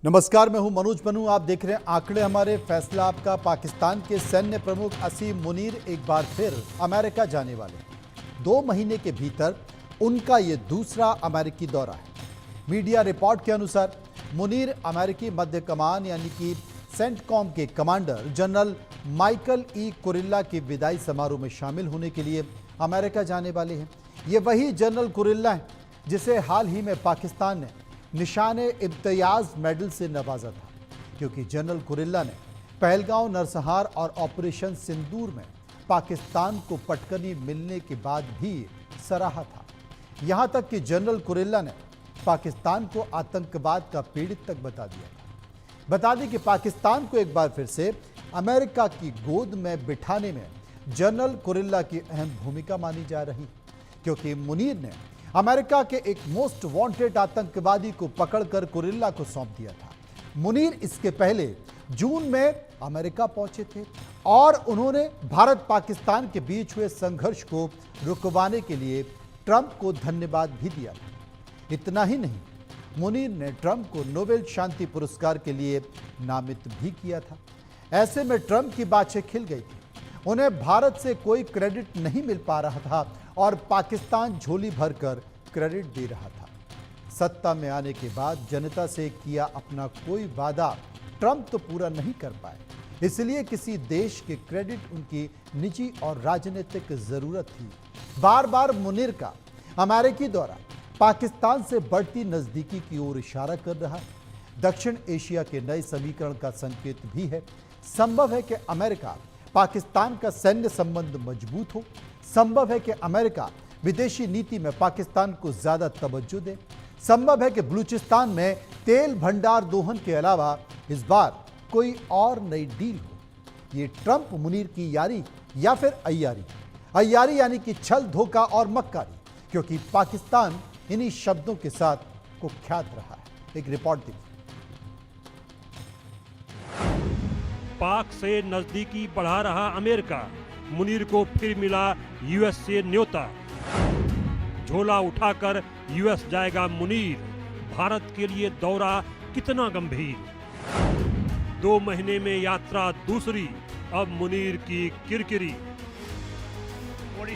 नमस्कार, मैं हूं मनोज बनू। आप देख रहे हैं आंकड़े हमारे, फैसला आपका। पाकिस्तान के सैन्य प्रमुख असीम मुनीर एक बार फिर अमेरिका जाने वाले हैं। 2 महीने के भीतर उनका ये दूसरा अमेरिकी दौरा है। मीडिया रिपोर्ट के अनुसार मुनीर अमेरिकी मध्य कमान यानी कि सेंटकॉम के commander general Michael E Kurilla के विदाई समारोह में शामिल होने के लिए अमेरिका जाने वाले हैं। ये वही जनरल कुरिल्ला है जिसे हाल ही में पाकिस्तान ने निशाने इम्तियाज मेडल से नवाजा था, क्योंकि जनरल कुरिल्ला ने पहलगांव नरसंहार और ऑपरेशन सिंदूर में पाकिस्तान को पटकनी मिलने के बाद भी सराहा था। यहां तक कि जनरल कुरिल्ला ने पाकिस्तान को आतंकवाद का पीड़ित तक बता दिया था। बता दें कि पाकिस्तान को एक बार फिर से अमेरिका की गोद में बिठाने में जनरल कुरिल्ला की अहम भूमिका मानी जा रही, क्योंकि मुनीर ने अमेरिका के एक मोस्ट वांटेड आतंकवादी को पकड़कर कुरिल्ला को सौंप दिया था। मुनीर इसके पहले जून में अमेरिका पहुंचे थे और उन्होंने भारत पाकिस्तान के बीच हुए संघर्ष को रुकवाने के लिए ट्रंप को धन्यवाद भी दिया था। इतना ही नहीं, मुनीर ने ट्रंप को नोबेल शांति पुरस्कार के लिए नामित भी किया था। ऐसे में ट्रंप की बातें खिल गई थी। उन्हें भारत से कोई क्रेडिट नहीं मिल पा रहा था और पाकिस्तान झोली भरकर क्रेडिट दे रहा था। सत्ता में आने के बाद जनता से किया अपना कोई वादा ट्रंप तो पूरा नहीं कर पाए, इसलिए किसी देश के क्रेडिट उनकी निजी और राजनीतिक जरूरत थी। बार बार मुनीर का अमेरिकी दौरा पाकिस्तान से बढ़ती नजदीकी की ओर इशारा कर रहा है। दक्षिण एशिया के नए समीकरण का संकेत भी है। संभव है कि अमेरिका पाकिस्तान का सैन्य संबंध मजबूत हो। संभव है कि अमेरिका विदेशी नीति में पाकिस्तान को ज्यादा तवज्जो दे। संभव है कि बलूचिस्तान में तेल भंडार दोहन के अलावा इस बार कोई और नई डील हो। ये ट्रंप मुनीर की यारी या फिर अय्यारी। अय्यारी यानी कि छल, धोखा और मक्कारी, क्योंकि पाकिस्तान इन्हीं शब्दों के साथ कुख्यात रहा है। एक रिपोर्ट देखिए। पाक से नजदीकी बढ़ा रहा अमेरिका, मुनीर को फिर मिला यूएस से न्योता। झोला उठाकर यूएस जाएगा मुनीर, भारत के लिए दौरा कितना गंभीर। 2 महीने में यात्रा दूसरी, अब मुनीर की किरकिरी।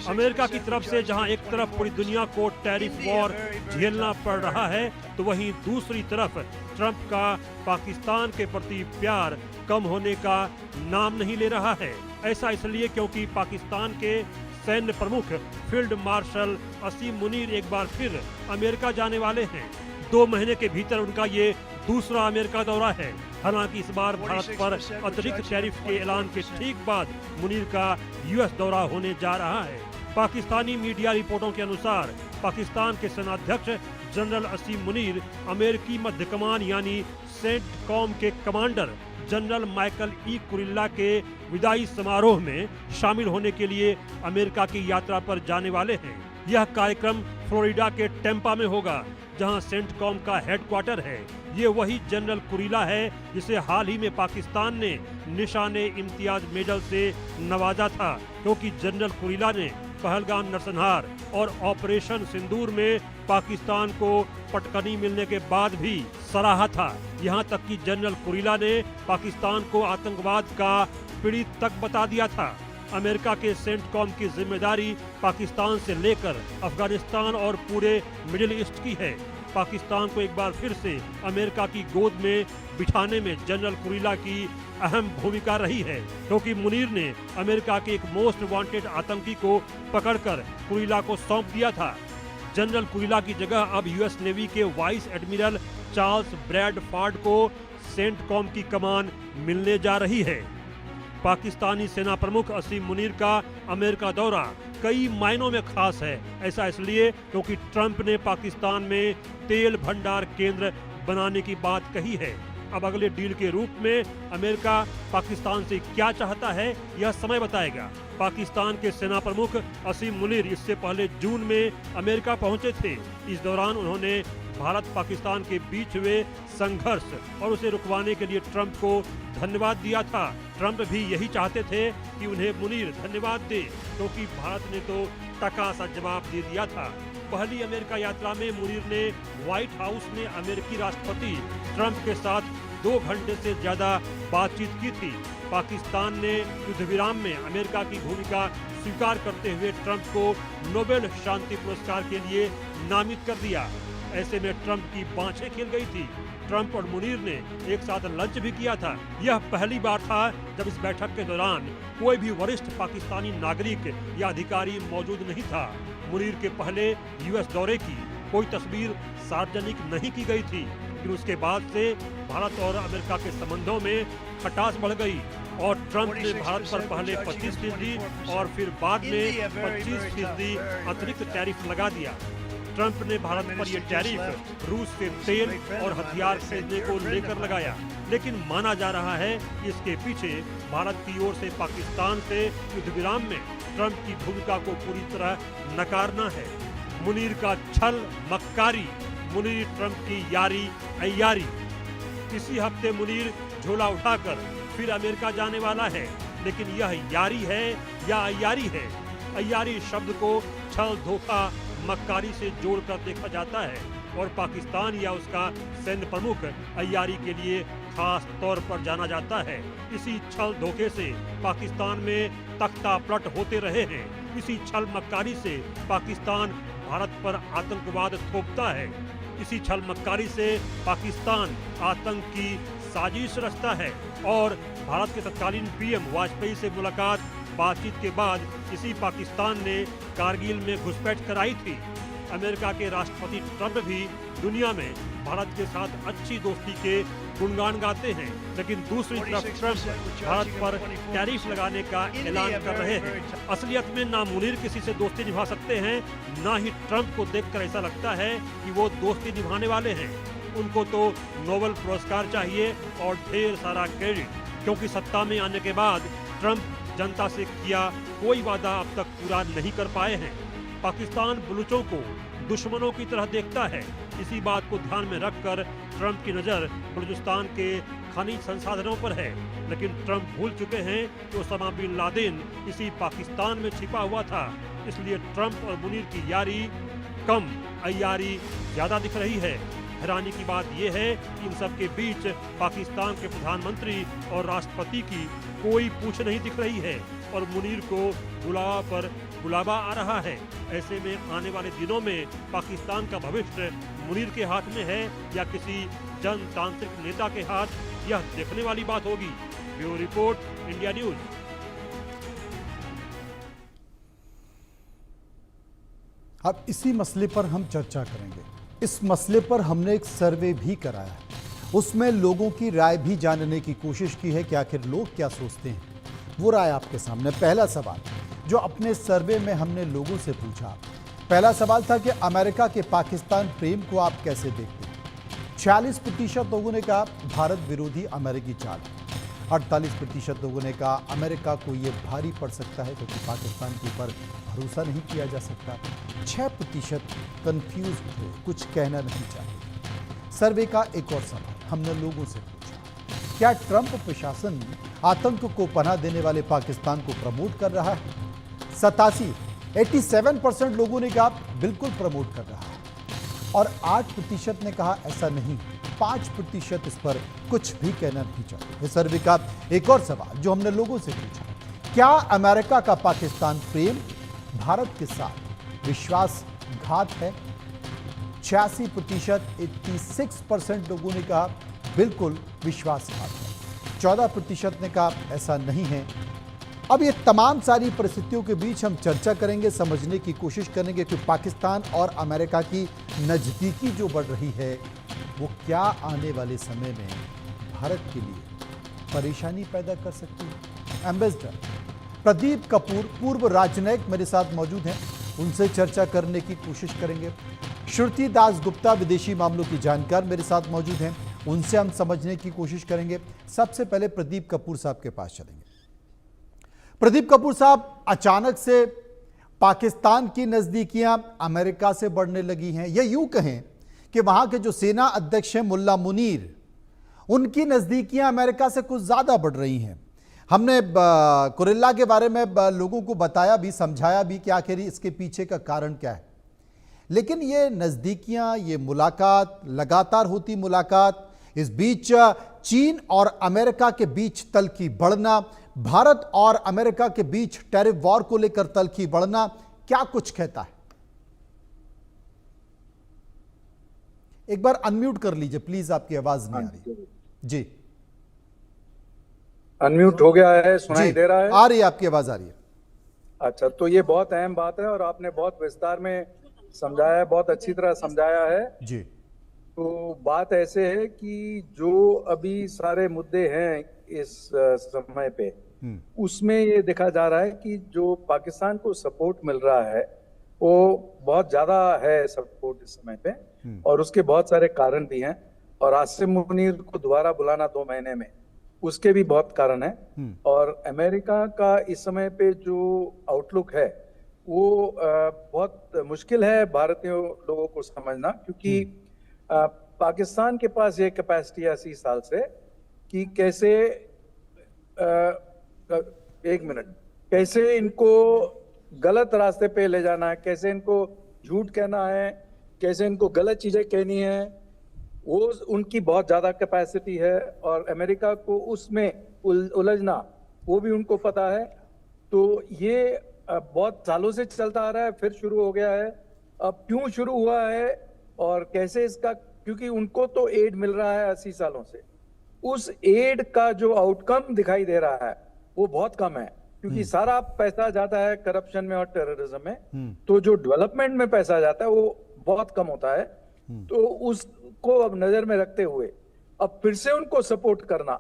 अमेरिका की तरफ से जहां एक तरफ पूरी दुनिया को टैरिफ वॉर झेलना पड़ रहा है, तो वहीं दूसरी तरफ ट्रंप का पाकिस्तान के प्रति प्यार कम होने का नाम नहीं ले रहा है। ऐसा इसलिए क्योंकि पाकिस्तान के सैन्य प्रमुख फील्ड मार्शल असीम मुनीर एक बार फिर अमेरिका जाने वाले हैं। 2 महीने के भीतर उनका ये दूसरा अमेरिका दौरा है। हालांकि इस बार भारत पर अतिरिक्त टैरिफ के ऐलान के ठीक बाद मुनीर का यूएस दौरा होने जा रहा है। पाकिस्तानी मीडिया रिपोर्टों के अनुसार पाकिस्तान के सेनाध्यक्ष जनरल असीम मुनीर अमेरिकी मध्य कमान यानी सेंटकॉम के commander general Michael E Kurilla के विदाई समारोह में शामिल होने के लिए अमेरिका की यात्रा पर जाने वाले हैं। यह कार्यक्रम फ्लोरिडा के टेम्पा में होगा, जहां सेंटकॉम का हेडक्वार्टर है। ये वही जनरल कुरिल्ला है जिसे हाल ही में पाकिस्तान ने निशाने इम्तियाज मेडल से नवाजा था, क्योंकि जनरल कुरिल्ला ने पहलगाम नरसंहार और ऑपरेशन सिंदूर में पाकिस्तान को पटकनी मिलने के बाद भी सराहा था। यहां तक कि जनरल कुरिल्ला ने पाकिस्तान को आतंकवाद का पीड़ित तक बता दिया था। अमेरिका के सेंटकॉम की जिम्मेदारी पाकिस्तान से लेकर अफगानिस्तान और पूरे मिडिल ईस्ट की है। पाकिस्तान को एक बार फिर से अमेरिका की गोद में बिठाने में जनरल कुरिल्ला की अहम भूमिका रही है, क्योंकि मुनीर ने अमेरिका के एक मोस्ट वांटेड आतंकी को पकड़कर कुरिल्ला को सौंप दिया था। जनरल कुरिल्ला की जगह अब यूएस नेवी के वाइस एडमिरल चार्ल्स ब्रैडफोर्ड को सेंटकॉम की कमान मिलने जा रही है। पाकिस्तानी सेना प्रमुख असीम मुनीर का अमेरिका दौरा कई मायनों में खास है। ऐसा इसलिए क्योंकि ट्रंप ने पाकिस्तान में तेल भंडार केंद्र बनाने की बात कही है। अब अगले डील के रूप में अमेरिका पाकिस्तान से क्या चाहता है, यह समय बताएगा। पाकिस्तान के सेना प्रमुख असीम मुनीर इससे पहले जून में अमेरिका पहुंचे थे। इस दौरान उन्होंने भारत पाकिस्तान के बीच हुए संघर्ष और उसे रुकवाने के लिए ट्रंप को धन्यवाद दिया था। ट्रंप भी यही चाहते थे कि उन्हें मुनीर धन्यवाद दे, क्योंकि भारत ने तो टका सा जवाब दे दिया था। पहली अमेरिका यात्रा में मुनीर ने व्हाइट हाउस में अमेरिकी राष्ट्रपति ट्रंप के साथ 2 घंटे से ज्यादा बातचीत की थी। पाकिस्तान ने युद्ध विराम में अमेरिका की भूमिका स्वीकार करते हुए ट्रंप को नोबेल शांति पुरस्कार के लिए नामित कर दिया। ऐसे में ट्रंप की बाँछें खिल गई थी। ट्रंप और मुनीर ने एक साथ लंच भी किया था। यह पहली बार था जब इस बैठक के दौरान कोई भी वरिष्ठ पाकिस्तानी नागरिक या अधिकारी मौजूद नहीं था। मुनीर के पहले यूएस दौरे की कोई तस्वीर सार्वजनिक नहीं की गई थी, लेकिन उसके बाद से भारत और अमेरिका के संबंधों में खटास बढ़ गई और ट्रंप ने भारत पर पहले 25% और फिर बाद में 25% अतिरिक्त टैरिफ लगा दिया। ट्रंप ने भारत पर यह टैरिफ रूस से तेल और हथियार खरीदने को लेकर लगाया, लेकिन माना जा रहा है कि इसके पीछे भारत की ओर से पाकिस्तान से युद्ध विराम में ट्रंप की भूमिका को पूरी तरह नकारना है। मुनीर का छल मक्कारी, मुनीर ट्रंप की यारी अय्यारी। इसी हफ्ते मुनीर झोला उठाकर फिर अमेरिका जाने वाला है, लेकिन यह यारी है या अय्यारी है? अय्यारी शब्द को छल धोखा मक्कारी से जोड़कर देखा जाता है और पाकिस्तान या उसका सैन्य प्रमुख अय्यारी के लिए खास तौर पर जाना जाता है। इसी छल धोखे से पाकिस्तान में तख्ता पलट होते रहे हैं। इसी छल मक्कारी से पाकिस्तान भारत पर आतंकवाद थोपता है। इसी छल मक्कारी से पाकिस्तान आतंक की साजिश रचता है और भारत के तत्कालीन पीएम वाजपेयी से मुलाकात बातचीत के बाद इसी पाकिस्तान ने कारगिल में घुसपैठ कराई थी। अमेरिका के राष्ट्रपति ट्रंप भी दुनिया में भारत के साथ अच्छी दोस्ती के गुणगान गाते हैं, लेकिन दूसरी तरफ ट्रंप भारत पर टैरिफ लगाने का ऐलान कर रहे हैं। असलियत में ना मुनीर किसी से दोस्ती निभा सकते हैं, ना ही ट्रंप को देखकर ऐसा लगता है कि वो दोस्ती निभाने वाले हैं। उनको तो नोबेल पुरस्कार चाहिए और ढेर सारा क्रेडिट, क्योंकि सत्ता में आने के बाद ट्रंप जनता से किया कोई वादा अब तक पूरा नहीं कर पाए हैं। पाकिस्तान बलूचों को दुश्मनों की तरह देखता है। इसी बात को ध्यान में रखकर ट्रंप की नज़र बलूचिस्तान के खनिज संसाधनों पर है, लेकिन ट्रंप भूल चुके हैं कि ओसामा बिन लादेन इसी पाकिस्तान में छिपा हुआ था। इसलिए ट्रंप और मुनीर की यारी कम, अय्यारी ज्यादा दिख रही है। हैरानी की बात यह है कि इन सब के बीच पाकिस्तान के प्रधानमंत्री और राष्ट्रपति की कोई पूछ नहीं दिख रही है और मुनीर को बुलावा पर बुलावा आ रहा है। ऐसे में आने वाले दिनों में पाकिस्तान का भविष्य मुनीर के हाथ में है या किसी जनतांत्रिक नेता के हाथ, यह देखने वाली बात होगी। Bureau report, India news. अब इसी मसले पर हम चर्चा करेंगे। इस मसले पर हमने एक सर्वे भी कराया है, उसमें लोगों की राय भी जानने की कोशिश की है कि आखिर लोग क्या सोचते हैं। वो राय आपके सामने। पहला सवाल जो अपने सर्वे में हमने लोगों से पूछा, पहला सवाल था कि अमेरिका के पाकिस्तान प्रेम को आप कैसे देखते हैं। 46% लोगों ने कहा भारत विरोधी अमेरिकी चाल। 48% लोगों ने कहा अमेरिका को ये भारी पड़ सकता है क्योंकि पाकिस्तान के ऊपर भरोसा नहीं किया जा सकता। 6% कंफ्यूज थे, कुछ कहना नहीं चाहते। सर्वे का एक और सवाल हमने लोगों से पूछा, क्या ट्रंप प्रशासन आतंक को पनाह देने वाले पाकिस्तान को प्रमोट कर रहा है। 87% लोगों ने कहा बिल्कुल प्रमोट कर रहा है और 8% ने कहा ऐसा नहीं। 5% इस पर कुछ भी कहना नहीं चाहते। सर्वे का एक और सवाल जो हमने लोगों से पूछा, क्या अमेरिका का पाकिस्तान प्रेम भारत के साथ विश्वासघात है। 86%, 86% लोगों ने कहा बिल्कुल विश्वासघात है। 14% ने कहा ऐसा नहीं है। अब ये तमाम सारी परिस्थितियों के बीच हम चर्चा करेंगे, समझने की कोशिश करेंगे कि पाकिस्तान और अमेरिका की नज़दीकी जो बढ़ रही है वो क्या आने वाले समय में भारत के लिए परेशानी पैदा कर सकती है। एम्बेसडर प्रदीप कपूर पूर्व राजनयिक मेरे साथ मौजूद हैं, उनसे चर्चा करने की कोशिश करेंगे। श्रुति दास गुप्ता विदेशी मामलों की जानकार मेरे साथ मौजूद हैं, उनसे हम समझने की कोशिश करेंगे। सबसे पहले प्रदीप कपूर साहब के पास चलेंगे। प्रदीप कपूर साहब, अचानक से पाकिस्तान की नज़दीकियां अमेरिका से बढ़ने लगी हैं, या यूं कहें कि वहां के जो सेना अध्यक्ष हैं मुल्ला मुनीर, उनकी नज़दीकियां अमेरिका से कुछ ज़्यादा बढ़ रही हैं। हमने कुरिल्ला के बारे में लोगों को बताया भी, समझाया भी कि आखिर इसके पीछे का कारण क्या है। लेकिन ये नजदीकियां, ये मुलाकात, लगातार होती मुलाकात, इस बीच चीन और अमेरिका के बीच तल्खी बढ़ना, भारत और अमेरिका के बीच टैरिफ वॉर को लेकर तल्खी बढ़ना, क्या कुछ कहता है? एक बार अनम्यूट कर लीजिए प्लीज, आपकी आवाज नहीं आ रही। जी अनम्यूट हो गया है, सुनाई दे रहा है? आ रही है, आपकी आवाज आ रही है। अच्छा, तो ये बहुत अहम बात है और आपने बहुत विस्तार में समझाया है, बहुत अच्छी तरह समझाया है। जी तो बात ऐसे है कि जो अभी सारे मुद्दे हैं इस समय पे, उसमें ये देखा जा रहा है कि जो पाकिस्तान को सपोर्ट मिल रहा है वो बहुत ज्यादा है सपोर्ट इस समय पे, और उसके बहुत सारे कारण भी हैं। और आसिम मुनीर को दोबारा बुलाना 2 महीने में, उसके भी बहुत कारण है। और अमेरिका का इस समय पे जो आउटलुक है वो बहुत मुश्किल है भारतीय लोगों को समझना, क्योंकि पाकिस्तान के पास ये कैपेसिटी है 80 साल से कि कैसे एक मिनट, कैसे इनको गलत रास्ते पे ले जाना है, कैसे इनको झूठ कहना है, कैसे इनको गलत चीजें कहनी है, वो उनकी बहुत ज्यादा कैपेसिटी है। और अमेरिका को उसमें उलझना वो भी उनको पता है। तो ये बहुत सालों से चलता आ रहा है, फिर शुरू हो गया है। अब क्यों शुरू हुआ है और कैसे इसका, क्योंकि उनको तो एड मिल रहा है 80 सालों से, उस एड का जो आउटकम दिखाई दे रहा है वो बहुत कम है, क्योंकि सारा पैसा जाता है करप्शन में और टेररिज्म में। तो जो डेवलपमेंट में पैसा जाता है वो बहुत कम होता है। तो उसको अब नजर में रखते हुए अब फिर से उनको सपोर्ट करना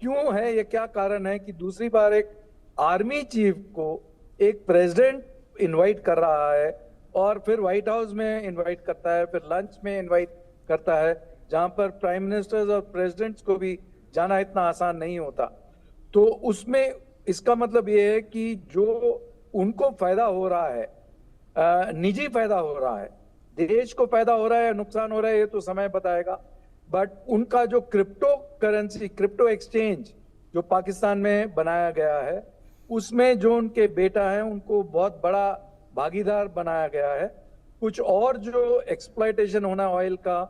क्यों है, ये क्या कारण है कि दूसरी बार एक आर्मी चीफ को एक प्रेसिडेंट इनवाइट कर रहा है और फिर व्हाइट हाउस में इनवाइट करता है, फिर लंच में इनवाइट करता है, जहां पर प्राइम मिनिस्टर्स और प्रेसिडेंट्स को भी जाना इतना आसान नहीं होता। तो उसमें इसका मतलब ये है कि जो उनको फायदा हो रहा है, निजी फायदा हो रहा है, देश को फायदा हो रहा है, नुकसान हो रहा है, ये तो समय बताएगा। बट उनका जो क्रिप्टो करेंसी, क्रिप्टो एक्सचेंज जो पाकिस्तान में बनाया गया है, उसमें जो उनके बेटा है उनको बहुत बड़ा भागीदार बनाया गया है। कुछ और जो एक्सप्लॉयटेशन होना ऑयल का,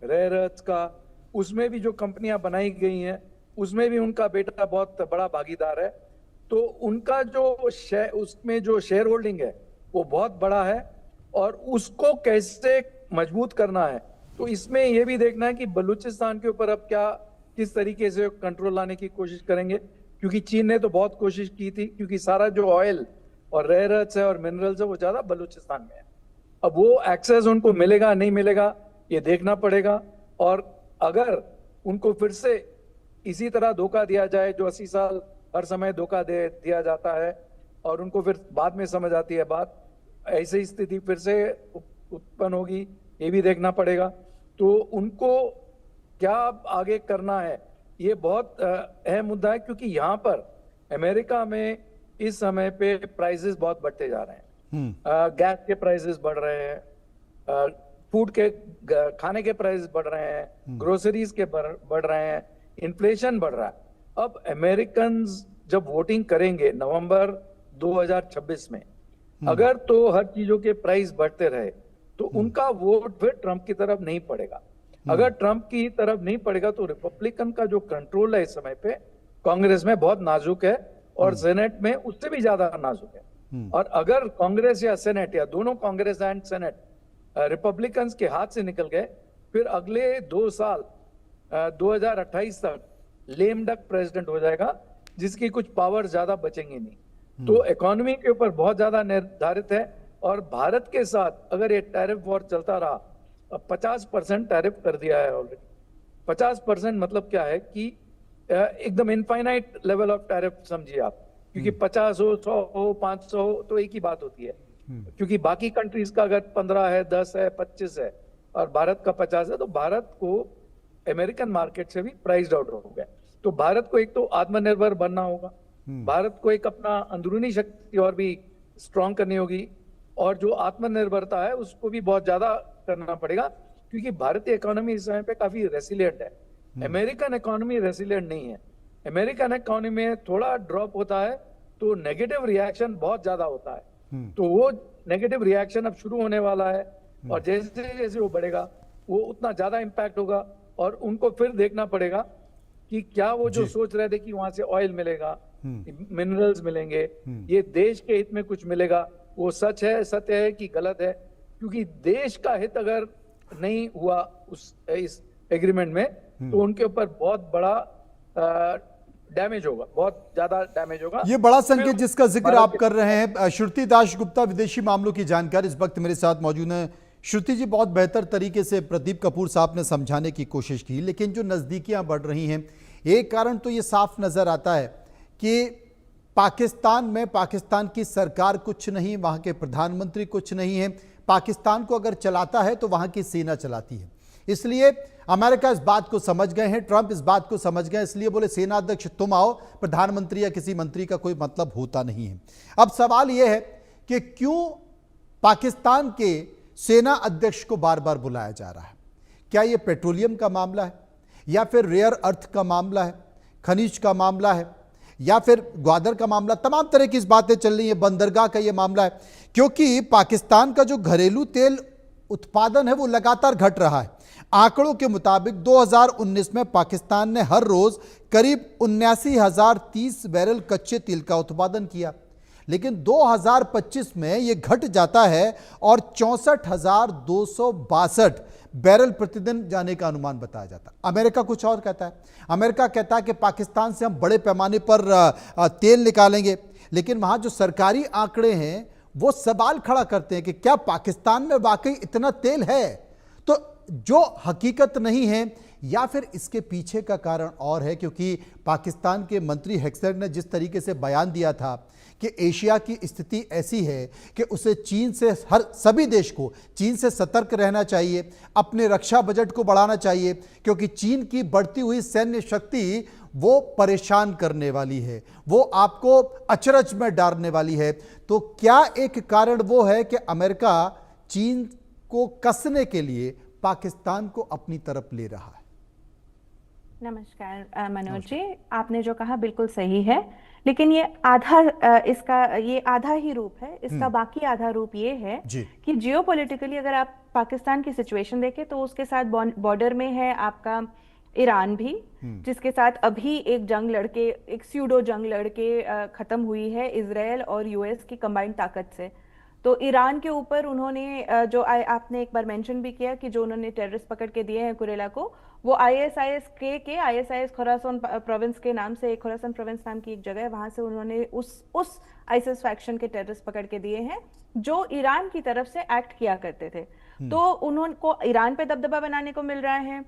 रेयर अर्थ का, उसमें भी जो कंपनियां बनाई गई हैं उसमें भी उनका बेटा बहुत बड़ा भागीदार है। तो उनका जो उसमें जो शेयर होल्डिंग है वो बहुत बड़ा है और उसको कैसे मजबूत करना है। तो इसमें यह भी देखना है कि बलूचिस्तान के ऊपर अब क्या, किस तरीके से कंट्रोल लाने की कोशिश करेंगे, क्योंकि चीन ने तो बहुत कोशिश की थी, क्योंकि सारा जो ऑयल और रेयर अर्थ्स है और मिनरल्स है वो ज्यादा बलूचिस्तान में है। अब वो एक्सेस उनको मिलेगा नहीं मिलेगा ये देखना पड़ेगा। और अगर उनको फिर से इसी तरह धोखा दिया जाए जो 80 साल हर समय धोखा दे दिया जाता है और उनको फिर बाद में समझ आती है बात, ऐसी स्थिति फिर से उत्पन्न होगी, ये भी देखना पड़ेगा। तो उनको क्या आगे करना है ये बहुत अहम मुद्दा है, क्योंकि यहाँ पर अमेरिका में इस समय पे प्राइसेस बहुत बढ़ते जा रहे हैं। गैस के प्राइसेस बढ़ रहे हैं, फूड के खाने के प्राइसेस बढ़ रहे हैं, ग्रोसरीज के बढ़ रहे हैं, इन्फ्लेशन बढ़ रहा है। अब अमेरिकन जब वोटिंग करेंगे नवंबर 2026 में, अगर तो हर चीजों के प्राइस बढ़ते रहे तो उनका वोट फिर ट्रंप की तरफ नहीं पड़ेगा। अगर ट्रंप की तरफ नहीं पड़ेगा तो रिपब्लिकन का जो कंट्रोल है इस समय पे कांग्रेस में बहुत नाजुक है और सेनेट में उससे भी ज्यादा नाजुक है। और अगर कांग्रेस या सेनेट या दोनों कांग्रेस एंड सेनेट रिपब्लिकन के हाथ से निकल गए, फिर अगले 2 साल 2028 तक लेम डक प्रेसिडेंट हो जाएगा, जिसकी कुछ पावर ज्यादा बचेंगी नहीं। तो इकोनॉमी के ऊपर बहुत ज्यादा निर्धारित है। और भारत के साथ अगर ये टैरिफ वॉर चलता रहा, 50% टैरिफ कर दिया है ऑलरेडी। 50% मतलब क्या है कि एकदम इनफाइनाइट लेवल ऑफ टैरिफ समझिए आप, क्योंकि 50 हो, 100 हो, 500 हो तो एक ही बात होती है। क्योंकि बाकी कंट्रीज का अगर 15 है, 10 है, 25 है और भारत का 50 है, तो भारत को अमेरिकन मार्केट से भी प्राइस्ड आउट हो गया। तो भारत को एक तो आत्मनिर्भर बनना होगा, भारत को एक अपना अंदरूनी शक्ति और भी स्ट्रांग करनी होगी, और जो आत्मनिर्भरता है उसको भी बहुत ज्यादा करना पड़ेगा, क्योंकि भारतीय इकोनॉमी इस समय पे काफी रेसिलिएंट है। अमेरिकन इकोनॉमी रेसिलिएंट नहीं है। अमेरिकन इकोनॉमी में थोड़ा ड्रॉप होता है तो नेगेटिव रिएक्शन बहुत ज्यादा होता है। तो वो नेगेटिव रिएक्शन अब शुरू होने वाला है। और जैसे जैसे वो बढ़ेगा वो उतना ज्यादा इम्पैक्ट होगा, और उनको फिर देखना पड़ेगा कि क्या वो जो सोच रहे थे कि वहां से ऑयल मिलेगा, मिनरल्स मिलेंगे, ये देश के हित में कुछ मिलेगा, वो सच है, सत्य है कि गलत है। क्योंकि देश का हित अगर नहीं हुआ इस एग्रीमेंट में तो उनके ऊपर बहुत बड़ा डैमेज होगा, बहुत ज्यादा डैमेज होगा। ये बड़ा संकेत जिसका जिक्र आप कर रहे हैं। श्रुति दास गुप्ता विदेशी मामलों की जानकार इस वक्त मेरे साथ मौजूद हैं। श्रुति जी, बहुत बेहतर तरीके से प्रदीप कपूर साहब ने समझाने की कोशिश की, लेकिन जो नजदीकियां बढ़ रही हैं, एक कारण तो ये साफ नजर आता है कि पाकिस्तान में पाकिस्तान की सरकार कुछ नहीं, वहां के प्रधानमंत्री कुछ नहीं है। पाकिस्तान को अगर चलाता है तो वहां की सेना चलाती है। इसलिए अमेरिका इस बात को समझ गए हैं, ट्रंप इस बात को समझ गए, इसलिए बोले सेना अध्यक्ष तुम आओ, प्रधानमंत्री या किसी मंत्री का कोई मतलब होता नहीं है। अब सवाल यह है कि क्यों पाकिस्तान के सेना अध्यक्ष को बार बार बुलाया जा रहा है? क्या यह पेट्रोलियम का मामला है, या फिर रेयर अर्थ का मामला है, खनिज का मामला है, या फिर ग्वादर का मामला? तमाम तरह की इस बातें चल रही है, बंदरगाह का यह मामला है, क्योंकि पाकिस्तान का जो घरेलू तेल उत्पादन है वो लगातार घट रहा है। आंकड़ों के मुताबिक 2019 में पाकिस्तान ने हर रोज करीब 79,030 बैरल कच्चे तेल का उत्पादन किया, लेकिन 2025 में यह घट जाता है और 64,262 बैरल प्रतिदिन जाने का अनुमान बताया जाता है। अमेरिका कुछ और कहता है। अमेरिका कहता है कि पाकिस्तान से हम बड़े पैमाने पर तेल निकालेंगे, लेकिन वहां जो सरकारी आंकड़े हैं वो सवाल खड़ा करते हैं कि क्या पाकिस्तान में वाकई इतना तेल है? तो जो हकीकत नहीं है, या फिर इसके पीछे का कारण और है, क्योंकि पाकिस्तान के मंत्री हेक्सेट ने जिस तरीके से बयान दिया था कि एशिया की स्थिति ऐसी है कि उसे चीन से, हर सभी देश को चीन से सतर्क रहना चाहिए, अपने रक्षा बजट को बढ़ाना चाहिए, क्योंकि चीन की बढ़ती हुई सैन्य शक्ति वो परेशान करने वाली है, वो आपको अचरज में डालने वाली है। तो क्या एक कारण वो है कि अमेरिका चीन को कसने के लिए पाकिस्तान को अपनी तरफ ले रहा है? नमस्कार मनोज जी, आपने जो कहा बिल्कुल सही है, लेकिन ये आधा ये आधा ही रूप है। इसका बाकी आधा रूप ये है कि जियोपॉलिटिकली अगर आप पाकिस्तान की सिचुएशन देखें तो उसके साथ बॉर्डर में है आपका ईरान भी, जिसके साथ अभी एक जंग लड़के, एक स्यूडो जंग लड़के खत्म हुई है इजराइल और यूएस की कंबाइंड ताकत से। तो ईरान के ऊपर उन्होंने जो आपने एक बार मेंशन भी किया कि जो उन्होंने टेररिस्ट पकड़ के दिए हैं कुरेला को, वो आईएसआईएस खुरासान प्रोविंस के नाम से, खुरासान प्रोविंस नाम की एक जगह है, वहां से उन्होंने उस आईएसआईएस फैक्शन के टेररिस्ट पकड़ के दिए हैं जो ईरान की तरफ से एक्ट किया करते थे। तो उनको ईरान पे दबदबा बनाने को मिल रहा है।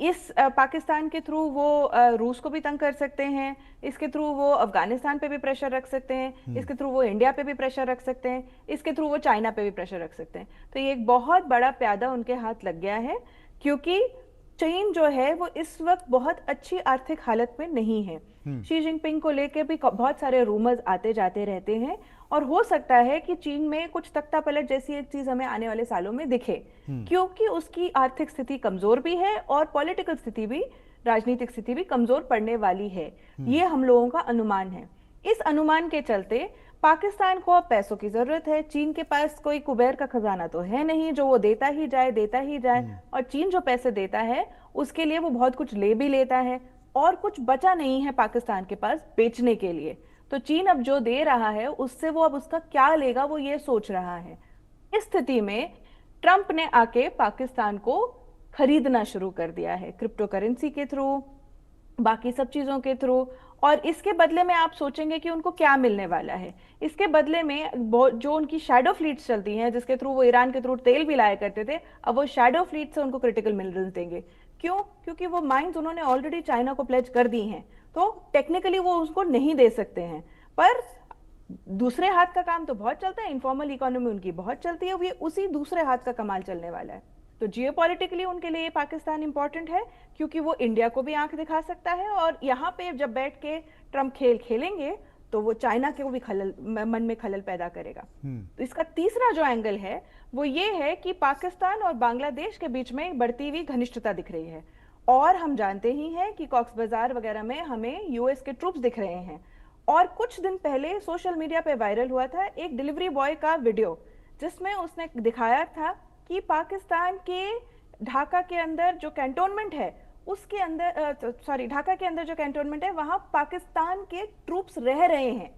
इस पाकिस्तान के थ्रू वो रूस को भी तंग कर सकते हैं, इसके थ्रू वो अफगानिस्तान पे भी प्रेशर रख सकते हैं, इसके थ्रू वो इंडिया पे भी प्रेशर रख सकते हैं, इसके थ्रू वो चाइना पे भी प्रेशर रख सकते हैं। तो ये एक बहुत बड़ा प्यादा उनके हाथ लग गया है, क्योंकि चीन जो है वो इस वक्त बहुत अच्छी आर्थिक हालत में नहीं है। शी जिनपिंग को लेकर भी बहुत सारे रूमर्स आते जाते रहते हैं, और हो सकता है कि चीन में कुछ तख्ता पलट जैसी एक चीज हमें आने वाले सालों में दिखे, क्योंकि उसकी आर्थिक स्थिति कमजोर भी है और पॉलिटिकल स्थिति भी, राजनीतिक स्थिति भी कमजोर पड़ने वाली है। ये हम लोगों का अनुमान है। इस अनुमान के चलते पाकिस्तान को अब पैसों की जरूरत है। चीन के पास कोई कुबेर का खजाना तो है नहीं जो वो देता ही जाए, और चीन जो पैसे देता है उसके लिए वो बहुत कुछ ले भी लेता है, और कुछ बचा नहीं है पाकिस्तान के पास बेचने के लिए। तो चीन अब जो दे रहा है उससे वो अब उसका क्या लेगा वो ये सोच रहा है। इस स्थिति में ट्रंप ने आके पाकिस्तान को खरीदना शुरू कर दिया है, क्रिप्टो करेंसी के थ्रू, बाकी सब चीजों के थ्रू, और इसके बदले में आप सोचेंगे कि उनको क्या मिलने वाला है। इसके बदले में जो उनकी शैडो फ्लीट्स चलती हैं, जिसके थ्रू वो ईरान के थ्रू तेल भी लाया करते थे, अब वो शैडो फ्लीट से उनको क्रिटिकल मिनरल्स देंगे। क्यों? क्योंकि वो माइंस उन्होंने ऑलरेडी चाइना को प्लेज कर दी हैं, तो टेक्निकली वो उसको नहीं दे सकते हैं। पर दूसरे हाथ का काम तो बहुत चलता है, इनफॉर्मल इकोनॉमी उनकी बहुत चलती है, वो उसी दूसरे हाथ का कमाल चलने वाला है। तो जियोपॉलिटिकली उनके लिए पाकिस्तान इंपॉर्टेंट है, क्योंकि वो इंडिया को भी आंख दिखा सकता है, और यहाँ पे जब बैठ के ट्रंप खेल खेलेंगे तो वो चाइना के को भी मन में खलल पैदा करेगा। तो इसका तीसरा जो एंगल है वो ये है कि पाकिस्तान और बांग्लादेश के बीच में बढ़ती हुई घनिष्ठता दिख रही है, और हम जानते ही हैं कि कॉक्स बाजार वगैरह में हमें यूएस के ट्रूप्स दिख रहे हैं। और कुछ दिन पहले सोशल मीडिया पे वायरल हुआ था एक डिलीवरी बॉय का वीडियो, जिसमें उसने दिखाया था कि पाकिस्तान के ढाका के अंदर जो कैंटोनमेंट है उसके अंदर ढाका के अंदर जो कैंटोनमेंट है वहां पाकिस्तान के ट्रूप्स रह रहे हैं,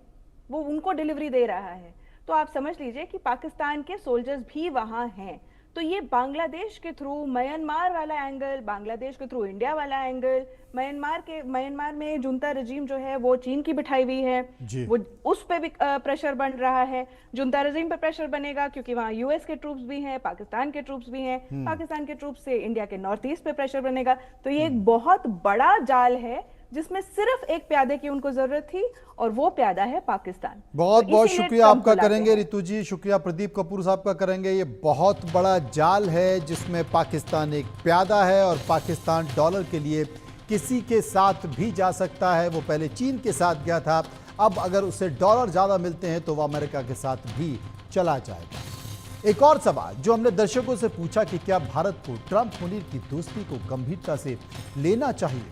वो उनको डिलीवरी दे रहा है। तो आप समझ लीजिए कि पाकिस्तान के सोल्जर्स भी वहां हैं। तो ये बांग्लादेश के थ्रू म्यांमार वाला एंगल, बांग्लादेश के थ्रू इंडिया वाला एंगल, म्यांमार में जुंता रजीम जो है वो चीन की बिठाई हुई है, वो उस पे भी प्रेशर बन रहा है। जुंता रजीम पे प्रेशर बनेगा क्योंकि वहां यूएस के ट्रूप्स भी हैं, पाकिस्तान के ट्रूप्स भी हैं, पाकिस्तान के ट्रूप्स से इंडिया के नॉर्थ ईस्ट पे प्रेशर बनेगा। तो ये एक बहुत बड़ा जाल है जिसमें सिर्फ एक प्यादे की उनको जरूरत थी और वो प्यादा है पाकिस्तान। बहुत बहुत शुक्रिया आपका करेंगे रितु जी, शुक्रिया प्रदीप कपूर साहब का करेंगे। ये बहुत बड़ा जाल है जिसमें पाकिस्तान एक प्यादा है और पाकिस्तान डॉलर के लिए किसी के साथ भी जा सकता है। वो पहले चीन के साथ गया था, अब अगर उसे डॉलर ज्यादा मिलते हैं तो वह अमेरिका के साथ भी चला जाएगा। एक और सवाल जो हमने दर्शकों से पूछा कि क्या भारत को ट्रंप मुनीर की दोस्ती को गंभीरता से लेना चाहिए,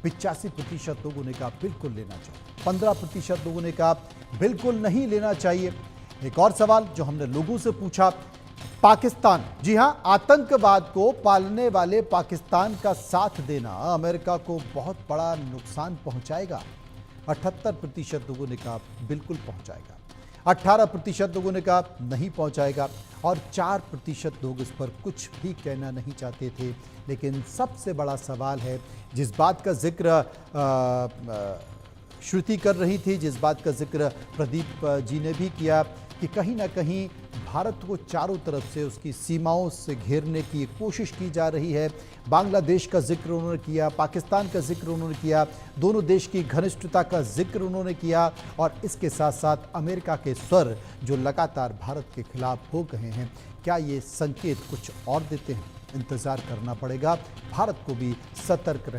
85% लोगों ने कहा बिल्कुल लेना चाहिए, 15% लोगों ने कहा बिल्कुल नहीं लेना चाहिए। एक और सवाल जो हमने लोगों से पूछा, पाकिस्तान, जी हां, आतंकवाद को पालने वाले पाकिस्तान का साथ देना अमेरिका को बहुत बड़ा नुकसान पहुंचाएगा। 78% लोगों ने कहा बिल्कुल पहुंचाएगा, 18% लोगों ने कहा नहीं पहुंचाएगा और 4% लोग इस पर कुछ भी कहना नहीं चाहते थे। लेकिन सबसे बड़ा सवाल है, जिस बात का जिक्र श्रुति कर रही थी, जिस बात का जिक्र प्रदीप जी ने भी किया कि कहीं ना कहीं भारत को चारों तरफ से उसकी सीमाओं से घेरने की कोशिश की जा रही है। बांग्लादेश का जिक्र उन्होंने किया, पाकिस्तान का जिक्र उन्होंने किया, दोनों देश की घनिष्ठता का जिक्र उन्होंने किया और इसके साथ साथ अमेरिका के स्वर जो लगातार भारत के खिलाफ हो गए हैं, क्या ये संकेत कुछ और देते हैं? इंतजार करना पड़ेगा। भारत को भी सतर्क रहना